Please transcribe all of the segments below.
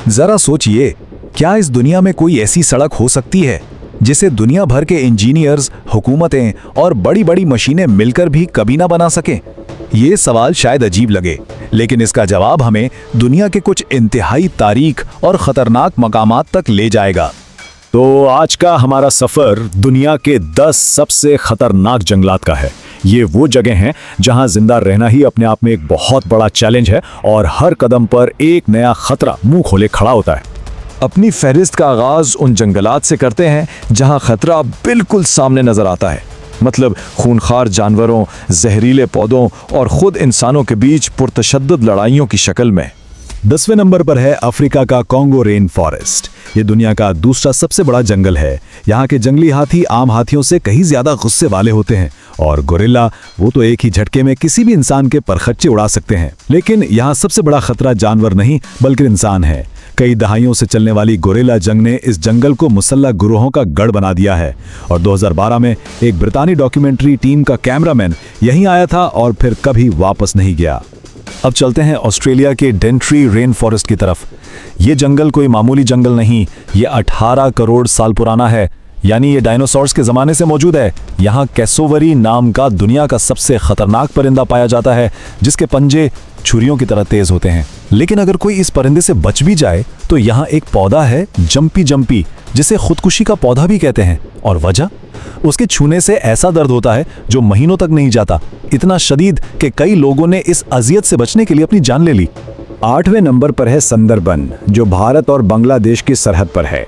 जरा सोचिए, क्या इस दुनिया में कोई ऐसी सड़क हो सकती है जिसे दुनिया भर के इंजीनियर्स, हुकूमतें और बड़ी बड़ी मशीनें मिलकर भी कभी ना बना सकें? ये सवाल शायद अजीब लगे, लेकिन इसका जवाब हमें दुनिया के कुछ इंतहाई तारीख और खतरनाक मकामात तक ले जाएगा। तो आज का हमारा सफर दुनिया के 10 सबसे खतरनाक जंगलात का है। ये वो जगह हैं जहां जिंदा रहना ही अपने आप में एक बहुत बड़ा चैलेंज है और हर कदम पर एक नया खतरा मुंह खोले खड़ा होता है। अपनी फहरिस्त का आगाज उन जंगलात से करते हैं जहां खतरा बिल्कुल सामने नजर आता है, मतलब खूनखार जानवरों, जहरीले पौधों और खुद इंसानों के बीच पुरतशद्दुद लड़ाइयों की शक्ल में। 10वें नंबर पर है अफ्रीका का कॉन्गो रेन फॉरेस्ट। ये दुनिया का दूसरा सबसे बड़ा जंगल है। यहाँ के जंगली हाथी आम हाथियों से कहीं ज्यादा गुस्से वाले होते हैं और गोरिल्ला वो तो एक ही झटके में किसी भी इंसान के परखच्चे उड़ा सकते हैं। लेकिन यहाँ सबसे बड़ा खतरा जानवर नहीं बल्कि इंसान है। कई दहाइयों से चलने वाली गोरिल्ला जंग ने इस जंगल को मुसल्लह गुरोहों का गढ़ बना दिया है और 2012 में एक ब्रितानी डॉक्यूमेंट्री टीम का कैमरामैन यहीं आया था और फिर कभी वापस नहीं गया। अब चलते हैं ऑस्ट्रेलिया के डेंट्री रेन फॉरेस्ट की तरफ। ये जंगल कोई मामूली जंगल नहीं, ये 18 करोड़ साल पुराना है, यानी ये डायनासोर्स के ज़माने से मौजूद है। यहाँ कैसोवरी नाम का दुनिया का सबसे खतरनाक परिंदा पाया जाता है, जिसके पंजे छुरियों की तरह तेज होते हैं। लेकिन अगर कोई इस परिंदे से बच भी जाए तो यहाँ एक पौधा है जंपी जंपी, जिसे खुदकुशी का पौधा भी कहते हैं। और वजह, उसके छूने से ऐसा दर्द होता है जो महीनों तक नहीं जाता, इतना शदीद कि कई लोगों ने इस अजियत से बचने के लिए अपनी जान ले ली। 8वें नंबर पर है सुंदरबन, जो भारत और बांग्लादेश की सरहद पर है।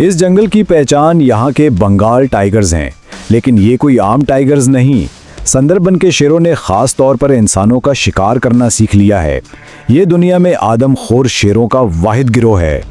इस जंगल की पहचान यहाँ के बंगाल टाइगर्स हैं, लेकिन ये कोई आम टाइगर्स नहीं। सुंदरबन के शेरों ने खास तौर पर इंसानों का शिकार करना सीख लिया है। ये दुनिया में आदमखोर शेरों का वाहिद गिरोह है।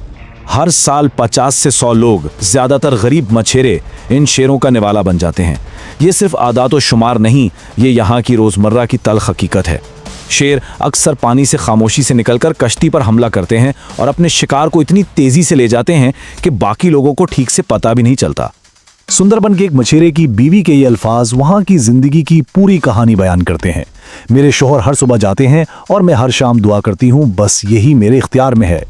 हर साल 50 से 100 लोग, ज़्यादातर गरीब मछेरे, इन शेरों का निवाला बन जाते हैं। ये सिर्फ आदात व शुमार नहीं, ये यहाँ की रोज़मर्रा की तल्ख हकीकत है। शेर अक्सर पानी से खामोशी से निकलकर कश्ती पर हमला करते हैं और अपने शिकार को इतनी तेज़ी से ले जाते हैं कि बाकी लोगों को ठीक से पता भी नहीं चलता। सुंदरबन के एक मछेरे की बीवी के ये अल्फाज वहाँ की जिंदगी की पूरी कहानी बयान करते हैं। मेरे शोहर हर सुबह जाते हैं और मैं हर शाम दुआ करती हूँ, बस यही मेरे इख्तियार में है।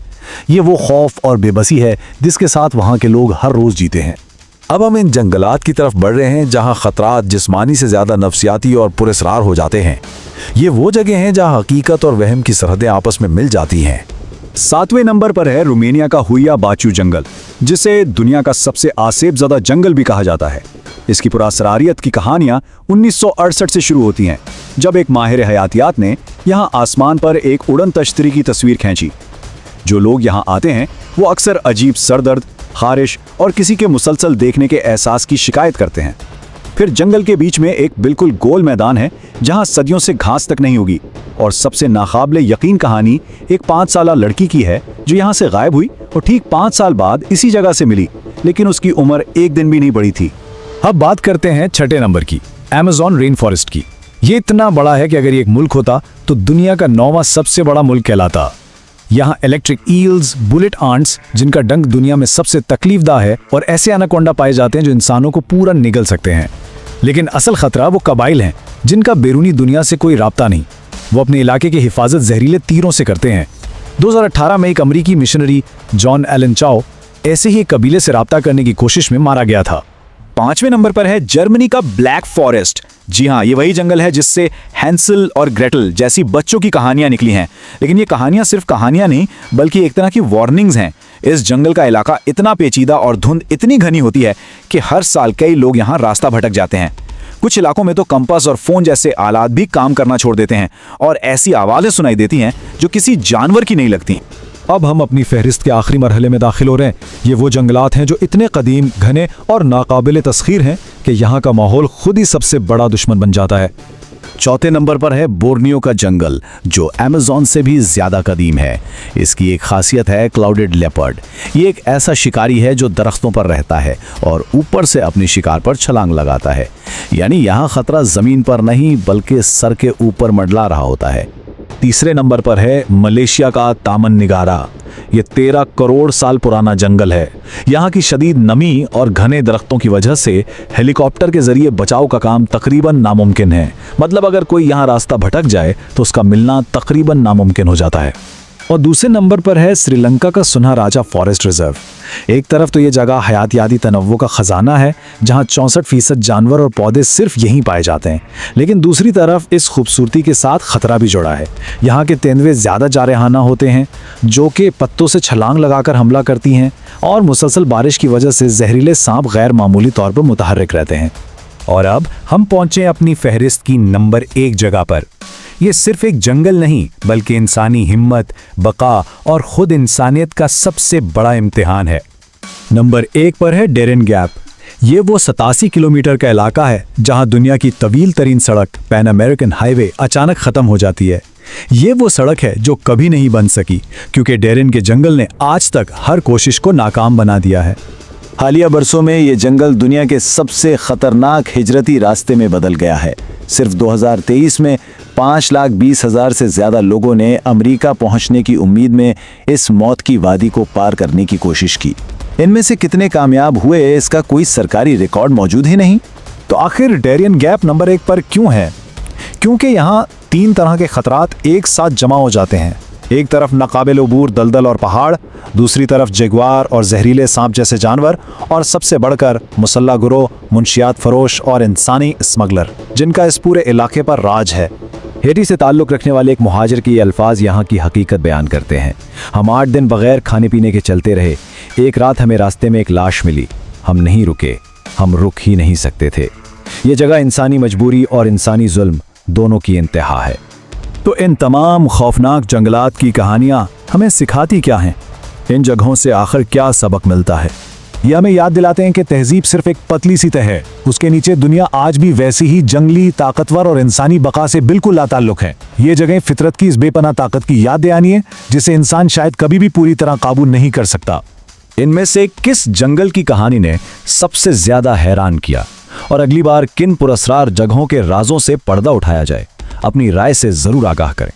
ये वो खौफ और बेबसी है जिसके साथ वहाँ के लोग हर रोज जीते हैं। अब हम इन जंगलात की तरफ बढ़ रहे हैं जहाँ खतरात जिस्मानी से ज़्यादा नफ्सियाती और पुरस्रार हो जाते हैं। ये वो जगह हैं जहाँ हकीकत और वहम की सरहदें आपस में मिल जाती हैं। 7वें नंबर पर है रोमानिया का हुइया बाचू जंगल, जिसे दुनिया का सबसे आसेब ज़दा जंगल भी कहा जाता है। इसकी पुरअसरारियत की कहानियाँ 1968 से शुरू होती हैं, जब एक माहिर हयातियात ने यहाँ आसमान पर एक उड़न तश्तरी की तस्वीर खींची। जो लोग यहाँ आते हैं वो अक्सर अजीब सरदर्द, खारिश और किसी के मुसलसल देखने के एहसास की शिकायत करते हैं। फिर जंगल के बीच में एक बिल्कुल गोल मैदान है जहाँ सदियों से घास तक नहीं उगी। और सबसे नाकाबिले यकीन कहानी एक 5 साला लड़की की है जो यहाँ से गायब हुई और ठीक 5 साल बाद इसी जगह से मिली, लेकिन उसकी उम्र एक दिन भी नहीं बढ़ी थी। अब बात करते हैं 6ठे नंबर की, अमेज़न रेन फॉरेस्ट की। ये इतना बड़ा है कि अगर ये एक मुल्क होता तो दुनिया का 9वां सबसे बड़ा मुल्क कहलाता। यहाँ इलेक्ट्रिक ईल्स, बुलेट आंट्स, जिनका डंक दुनिया में सबसे तकलीफदा है, और ऐसे एनाकोंडा पाए जाते हैं जो इंसानों को पूरा निगल सकते हैं। लेकिन असल खतरा वो कबाइल हैं जिनका बैरूनी दुनिया से कोई राब्ता नहीं। वो अपने इलाके की हिफाजत जहरीले तीरों से करते हैं। 2018 में एक अमरीकी मिशनरी जॉन एलन चाओ ऐसे ही एक कबीले से राब्ता करने की कोशिश में मारा गया था। 5वें नंबर पर है जर्मनी का ब्लैक फॉरेस्ट। जी हाँ, ये वही जंगल है जिससे हैंसल और ग्रेटल जैसी बच्चों की कहानियां निकली हैं। लेकिन ये कहानियां सिर्फ कहानियां नहीं बल्कि एक तरह की वार्निंग्स हैं। इस जंगल का इलाका इतना पेचीदा और धुंध इतनी घनी होती है कि हर साल कई लोग यहाँ रास्ता भटक जाते हैं। कुछ इलाकों में तो कंपास और फोन जैसे आलात भी काम करना छोड़ देते हैं और ऐसी आवाज़ें सुनाई देती हैं जो किसी जानवर की नहीं लगती। अब हम अपनी फहरिस्त के आखिरी मरहले में दाखिल हो रहे हैं। ये वो जंगलात हैं जो इतने कदीम, घने और नाकाबिले तस्खीर हैं कि यहाँ का माहौल खुद ही सबसे बड़ा दुश्मन बन जाता है। 4थे नंबर पर है बोर्नियो का जंगल, जो अमेज़न से भी ज्यादा कदीम है। इसकी एक खासियत है क्लाउडेड लेपर्ड। ये एक ऐसा शिकारी है जो दरख्तों पर रहता है और ऊपर से अपनी शिकार पर छलांग लगाता है। यानी यहाँ खतरा जमीन पर नहीं बल्कि सर के ऊपर मंडला रहा होता है। 3रे नंबर पर है मलेशिया का तामन निगारा। ये 13 करोड़ साल पुराना जंगल है। यहाँ की शदीद नमी और घने दरख्तों की वजह से हेलीकॉप्टर के जरिए बचाव का काम तकरीबन नामुमकिन है। मतलब अगर कोई यहाँ रास्ता भटक जाए तो उसका मिलना तकरीबन नामुमकिन हो जाता है। और दूसरे नंबर पर है श्रीलंका का सुनहरा राजा फॉरेस्ट रिजर्व। एक तरफ तो ये जगह हयातियाती तनव्वुर का खजाना है, जहां 64% जानवर और पौधे सिर्फ यहीं पाए जाते हैं, लेकिन दूसरी तरफ इस खूबसूरती के साथ खतरा भी जुड़ा है। यहाँ के तेंदुए ज़्यादा जारहाना होते हैं, जो कि पत्तों से छलांग लगाकर हमला करती हैं, और मुसलसल बारिश की वजह से जहरीले सांप गैर मामूली तौर पर मुतहर्रिक रहते हैं। और अब हम पहुंचे अपनी फहरिस्त की नंबर 1 जगह पर। ये सिर्फ एक जंगल नहीं, बल्कि इंसानी हिम्मत, बका और खुद इंसानियत का सबसे बड़ा इम्तिहान है। नंबर 1 पर है डेरेन गैप। ये वो 87 किलोमीटर का इलाका है जहां दुनिया की तवील तरीन सड़क पैन अमेरिकन हाईवे अचानक खत्म हो जाती है। ये वो सड़क है जो कभी नहीं बन सकी, क्योंकि डेरेन के जंगल ने आज तक हर कोशिश को नाकाम बना दिया है। हालिया बरसों में ये जंगल दुनिया के सबसे खतरनाक हिजरती रास्ते में बदल गया है। सिर्फ 2023 में 5,20,000 से ज़्यादा लोगों ने अमेरिका पहुंचने की उम्मीद में इस मौत की वादी को पार करने की कोशिश की। इनमें से कितने कामयाब हुए, इसका कोई सरकारी रिकॉर्ड मौजूद ही नहीं। तो आखिर डेरियन गैप नंबर 1 पर क्यों है? क्योंकि यहाँ 3 तरह के खतरात एक साथ जमा हो जाते हैं। एक तरफ नाकाबिल उबूर दलदल और पहाड़, दूसरी तरफ जगुआर और जहरीले सांप जैसे जानवर, और सबसे बढ़कर मुसल्ला गिरोह, मुंशियात फरोश और इंसानी स्मगलर, जिनका इस पूरे इलाके पर राज है। हेटी से ताल्लुक़ रखने वाले एक मुहाजिर के ये अल्फाज यहाँ की हकीकत बयान करते हैं। हम 8 दिन बगैर खाने पीने के चलते रहे। एक रात हमें रास्ते में एक लाश मिली। हम नहीं रुके, हम रुक ही नहीं सकते थे। ये जगह इंसानी मजबूरी और इंसानी जुल्म दोनों की इंतहा है। तो इन तमाम खौफनाक जंगलात की कहानियाँ हमें सिखाती क्या हैं? इन जगहों से आखिर क्या सबक मिलता है? ये हमें याद दिलाते हैं कि तहजीब सिर्फ एक पतली सी तह है, उसके नीचे दुनिया आज भी वैसी ही जंगली, ताकतवर और इंसानी बका से बिल्कुल लाताल्लुक है। ये जगह फितरत की इस बेपनाह ताकत की याद दिलानी है, जिसे इंसान शायद कभी भी पूरी तरह काबू नहीं कर सकता। इनमें से किस जंगल की कहानी ने सबसे ज्यादा हैरान किया, और अगली बार किन पुरस्कार जगहों के राजों से पर्दा उठाया जाए, अपनी राय से जरूर आगाह करें।